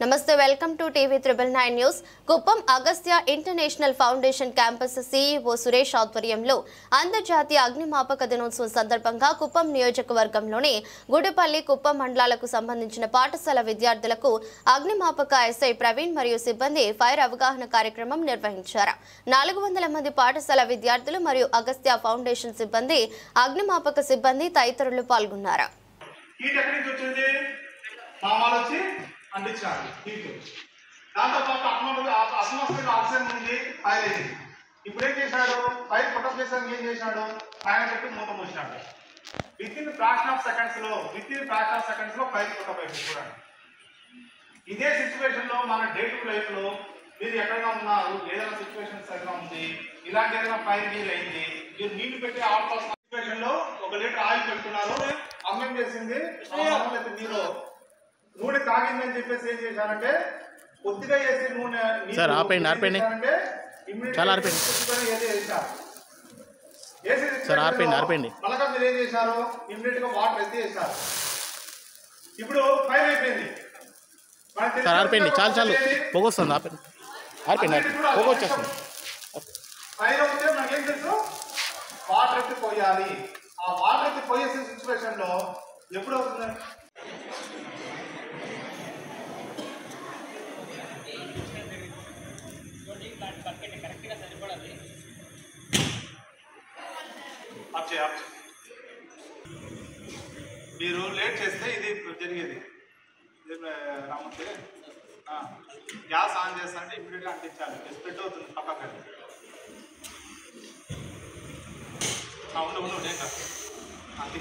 నమస్తే welcome to TV 999 news. Kuppam Agastya international foundation campus CEO Suresh ఆధ్వర్యంలో అంతర్జాతీయ అగ్నిమాపక దినోత్సవం సందర్భంగా కుప్పం నియోజకవర్గంలోని గుడిపల్లి కుప్పం మండలాలకు సంబంధించిన పాఠశాల విద్యార్థులకు అగ్నిమాపక ఎస్ఐ ప్రవీణ్ మరియు సిబ్బంది ఫైర్ అవగాహన కార్యక్రమం నిర్వహించారు. 400 మంది పాఠశాల విద్యార్థులు మరియు అగస్త్య ఫౌండేషన్ సిబ్బంది, అగ్నిమాపక సిబ్బంది తదితరులు పాల్గొన్నారు. అందించాలి దాంతో పాటు అట్మాస్ఫియర్ ఆక్సిజన్ ఉంది ఫైర్ అయింది. ఇప్పుడు ఏం చేశాడు, ఫైర్ పొటెన్షియల్ ఏం చేశాడు, ఆయన పెట్టి మూత మూసినాడు. Within fraction of seconds లో ఫైర్ పుట్టబోయింది. చూడండి, ఇదే సిచ్యువేషన్ లో మన డే టు లైఫ్ లో మీరు ఎక్కడైనా ఉన్నారు, ఏదైనా సిచ్యువేషన్ సరిగా ఉంది, ఇలాంటి ఏదైనా ఫైర్ డీల్ అయింది, మీరు నీళ్లు పెట్టి అవుట్ ఆఫ్ సిచ్యువేషన్ లో 1 లీటర్ ఆయిల్ పెట్టుకున్నారు, అమ్మేం చేసింది మీరు నూనె తాగిందని చెప్పేసి ఏం చేశారంటే కొద్దిగా వేసి నూనె మళ్ళా మీరు ఏం చేశారు, ఇమ్మీడియట్ గా వాటర్ ఎత్తి వేశారు. ఇప్పుడు ఫైర్ అయిపోయింది. ఫైర్ అవుతే మనకేం తెలుసు, వాటర్ ఎత్తి పోయాలి. ఆ వాటర్ ఎత్తి పోయేసే సిచ్యువేషన్ లో ఎప్పుడు అవుతుంది, మీరు లేట్ చేస్తే ఇది జరిగేది. రామంటే గ్యాస్ ఆన్ చేస్తారంటే ఇమ్మీడియట్గా అంటించాలి. స్ప్రెడ్ అవుతుంది పక్కకి. ఉండు నేను అంతే